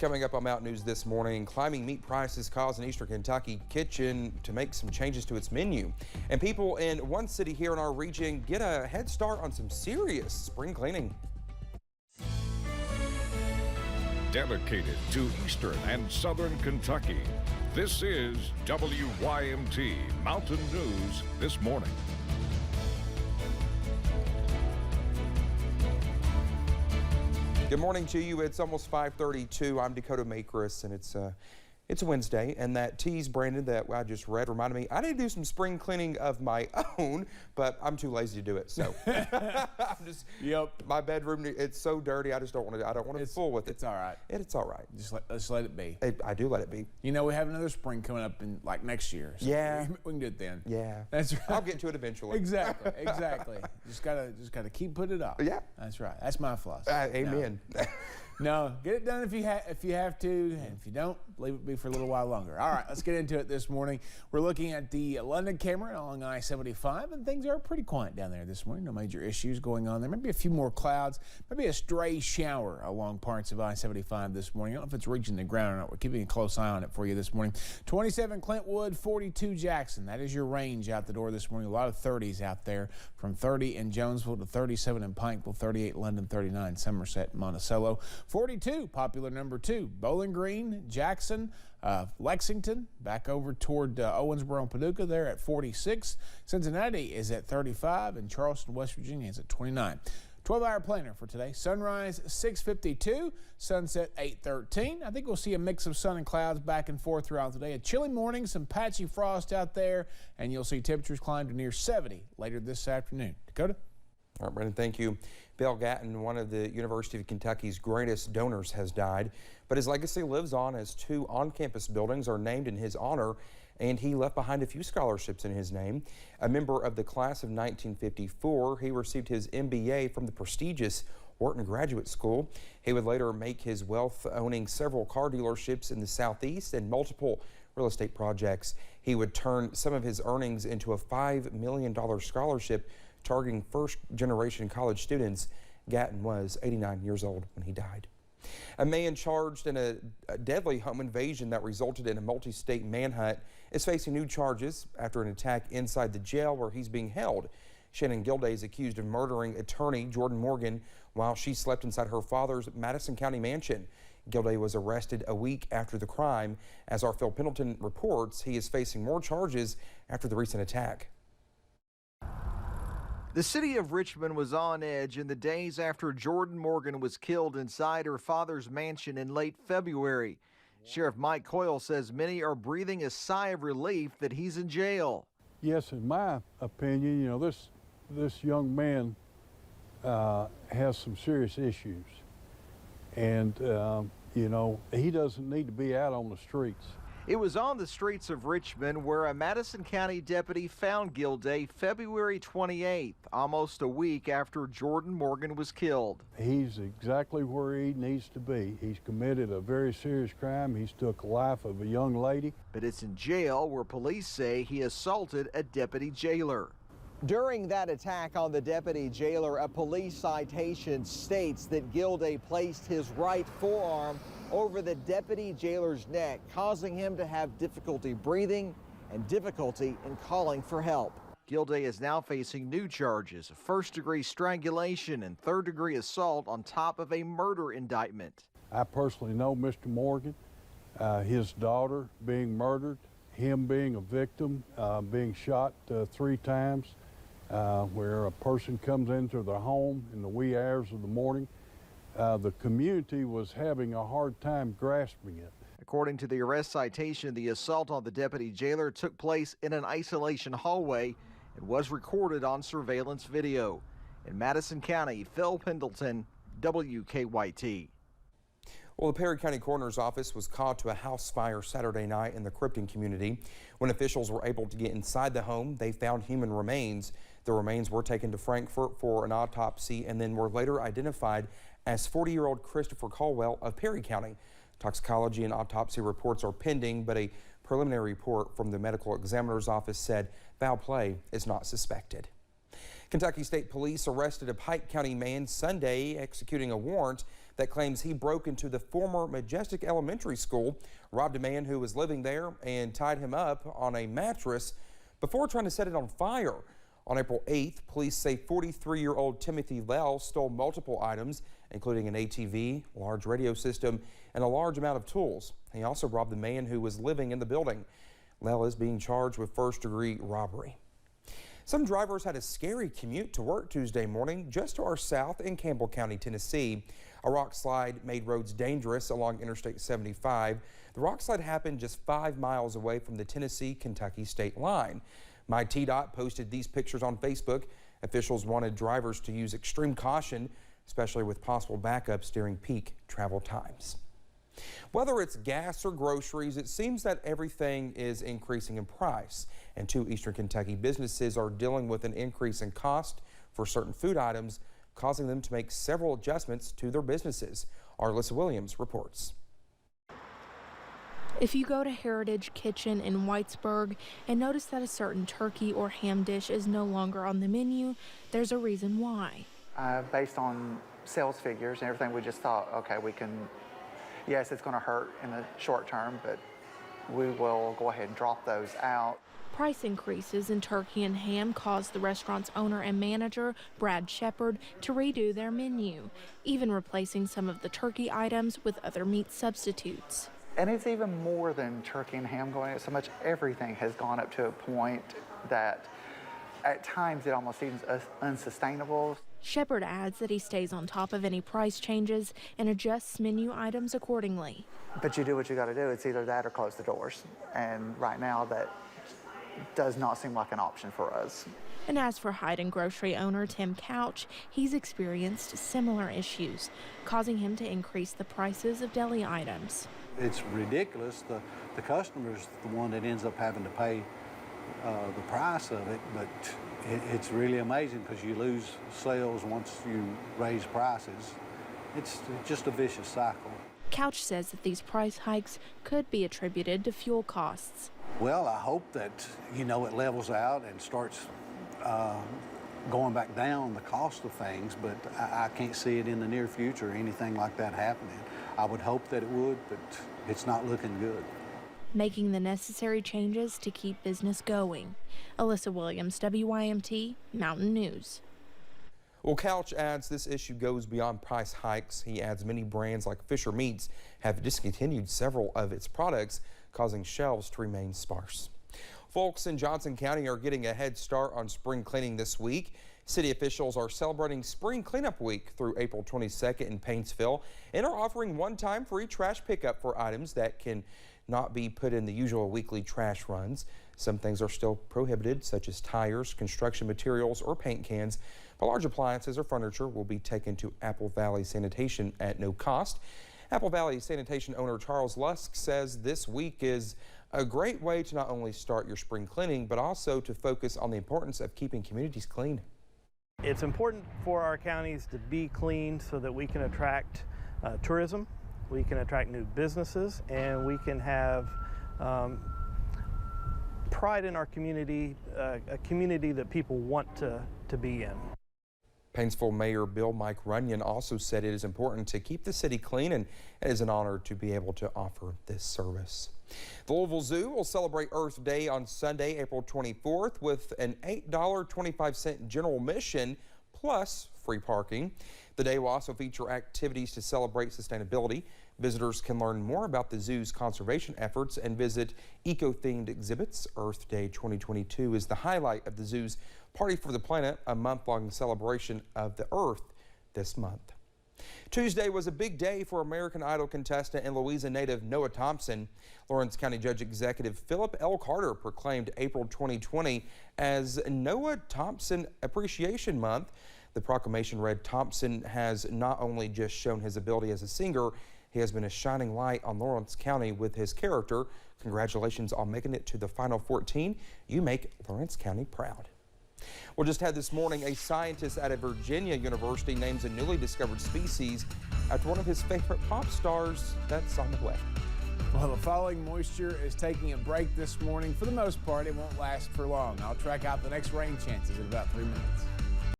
Coming up on Mountain News this morning, climbing meat prices cause an Eastern Kentucky kitchen to make some changes to its menu. And people in one city here in our region get a head start on some serious spring cleaning. Dedicated to Eastern and Southern Kentucky, this is WYMT Mountain News this morning. Good morning to you. It's almost 5:32. I'm Dakota Makris, and it's a Wednesday, and that tease, Brandon, that I just read reminded me I need to do some spring cleaning of my own, but I'm too lazy to do it. So I'm just, my bedroom, it's so dirty. I just don't want to. I don't want to fool with it. It's all right. It's all right. Just let it be. I do let it be. You know, we have another spring coming up in like next year. So yeah, we can do it then. Yeah, that's right. I'll get to it eventually. Exactly. just gotta keep putting it off. Yeah, that's right. That's my philosophy. Amen. No, get it done if you have to, and if you don't, leave it be for a little while longer. All right, let's get into it this morning. We're looking at the London camera along I-75, and things are pretty quiet down there this morning. No major issues going on there. Maybe a few more clouds, maybe a stray shower along parts of I-75 this morning. I don't know if it's reaching the ground or not. We're keeping a close eye on it for you this morning. 27 Clintwood, 42 Jackson. That is your range out the door this morning. A lot of 30s out there, from 30 in Jonesville to 37 in Pikeville, 38 London, 39 Somerset, Monticello. 42, popular number 2, Bowling Green, Jackson, Lexington, back over toward Owensboro and Paducah there at 46. Cincinnati is at 35, and Charleston, West Virginia is at 29. 12-hour planner for today. Sunrise 6:52, sunset 8:13. I think we'll see a mix of sun and clouds back and forth throughout the day. A chilly morning, some patchy frost out there, and you'll see temperatures climb to near 70 later this afternoon. Dakota? All right, Brendan, thank you. Bill Gatton, one of the University of Kentucky's greatest donors, has died, but his legacy lives on as 2 on-campus buildings are named in his honor, and he left behind a few scholarships in his name. A member of the class of 1954, he received his MBA from the prestigious Wharton Graduate School. He would later make his wealth owning several car dealerships in the Southeast and multiple real estate projects. He would turn some of his earnings into a $5 million scholarship targeting first-generation college students. Gatton was 89 years old when he died. A man charged in a deadly home invasion that resulted in a multi-state manhunt is facing new charges after an attack inside the jail where he's being held. Shannon Gilday is accused of murdering attorney Jordan Morgan while she slept inside her father's Madison County mansion. Gilday was arrested a week after the crime. As our Phil Pendleton reports, he is facing more charges after the recent attack. The city of Richmond was on edge in the days after Jordan Morgan was killed inside her father's mansion in late February. Sheriff Mike Coyle says many are breathing a sigh of relief that he's in jail. Yes, in my opinion, you know, this young man has some serious issues. And, you know, he doesn't need to be out on the streets. It was on the streets of Richmond where a Madison County deputy found Gilday February 28th, almost a week after Jordan Morgan was killed. He's exactly where he needs to be. He's committed a very serious crime. He's took the life of a young lady. But it's in jail where police say he assaulted a deputy jailer. During that attack on the deputy jailer, a police citation states that Gilday placed his right forearm over the deputy jailer's neck, causing him to have difficulty breathing and difficulty in calling for help. Gilday is now facing new charges of first-degree strangulation and third-degree assault on top of a murder indictment. I personally know Mr. Morgan, his daughter being murdered, him being a victim, being shot 3 times, where a person comes into their home in the wee hours of the morning. The community was having a hard time grasping it. According to the arrest citation, the assault on the deputy jailer took place in an isolation hallway and was recorded on surveillance video. In Madison County, Phil Pendleton, WKYT. Well, the Perry County Coroner's Office was called to a house fire Saturday night in the Krypton community. When officials were able to get inside the home, they found human remains. The remains were taken to Frankfort for an autopsy and then were later identified as 40-year-old Christopher Caldwell of Perry County. Toxicology and autopsy reports are pending, but a preliminary report from the medical examiner's office said foul play is not suspected. Kentucky State Police arrested a Pike County man Sunday executing a warrant that claims he broke into the former Majestic Elementary School, robbed a man who was living there, and tied him up on a mattress before trying to set it on fire. On April 8th, police say 43-year-old Timothy Lell stole multiple items, including an ATV, large radio system, and a large amount of tools. He also robbed the man who was living in the building. Lell is being charged with first-degree robbery. Some drivers had a scary commute to work Tuesday morning just to our south in Campbell County, Tennessee. A rock slide made roads dangerous along Interstate 75. The rock slide happened just 5 miles away from the Tennessee-Kentucky state line. My TDOT posted these pictures on Facebook. Officials wanted drivers to use extreme caution, especially with possible backups during peak travel times. Whether it's gas or groceries, it seems that everything is increasing in price, and 2 Eastern Kentucky businesses are dealing with an increase in cost for certain food items, causing them to make several adjustments to their businesses. Our Alyssa Williams reports. If you go to Heritage Kitchen in Whitesburg and notice that a certain turkey or ham dish is no longer on the menu, there's a reason why. Based on sales figures and everything, we just thought, okay, we can, yes, it's going to hurt in the short term, but we will go ahead and drop those out. Price increases in turkey and ham caused the restaurant's owner and manager, Brad Shepard, to redo their menu, even replacing some of the turkey items with other meat substitutes. And it's even more than turkey and ham going up so much. Everything has gone up to a point that at times it almost seems unsustainable. Shepard adds that he stays on top of any price changes and adjusts menu items accordingly. But you do what you got to do. It's either that or close the doors. And right now that does not seem like an option for us. And as for Hyden grocery owner Tim Couch, he's experienced similar issues, causing him to increase the prices of deli items. It's ridiculous. The customer's the one that ends up having to pay the price of it, but it's really amazing because you lose sales once you raise prices. It's just a vicious cycle. Couch says that these price hikes could be attributed to fuel costs. Well, I hope that, it levels out and starts going back down the cost of things, but I can't see it in the near future, anything like that happening. I would hope that it would, but it's not looking good. Making the necessary changes to keep business going. Alyssa Williams, WYMT, Mountain News. Well, Couch adds this issue goes beyond price hikes. He adds many brands like Fisher Meats have discontinued several of its products, causing shelves to remain sparse. Folks in Johnson County are getting a head start on spring cleaning this week. City officials are celebrating Spring Cleanup Week through April 22nd in Paintsville and are offering one-time free trash pickup for items that can not be put in the usual weekly trash runs. Some things are still prohibited, such as tires, construction materials, or paint cans, but large appliances or furniture will be taken to Apple Valley Sanitation at no cost. Apple Valley Sanitation owner Charles Lusk says this week is a great way to not only start your spring cleaning, but also to focus on the importance of keeping communities clean. It's important for our counties to be clean so that we can attract tourism, we can attract new businesses, and we can have pride in our community, a community that people want to be in. Paintsville Mayor Bill Mike Runyon also said it is important to keep the city clean, and it is an honor to be able to offer this service. The Louisville Zoo will celebrate Earth Day on Sunday, April 24th with an $8.25 general admission plus free parking. The day will also feature activities to celebrate sustainability. Visitors can learn more about the zoo's conservation efforts and visit eco-themed exhibits. Earth Day 2022 is the highlight of the zoo's Party for the Planet, a month-long celebration of the Earth this month. Tuesday was a big day for American Idol contestant and Louisa native Noah Thompson. Lawrence County Judge Executive Philip L. Carter proclaimed April 2020 as Noah Thompson Appreciation Month. The proclamation read, Thompson has not only just shown his ability as a singer, he has been a shining light on Lawrence County with his character. Congratulations on making it to the Final 14. You make Lawrence County proud. Well, just had this morning, a scientist at a Virginia university names a newly discovered species after one of his favorite pop stars that's on the way. Well, the falling moisture is taking a break this morning. For the most part, it won't last for long. I'll track out the next rain chances in about 3 minutes.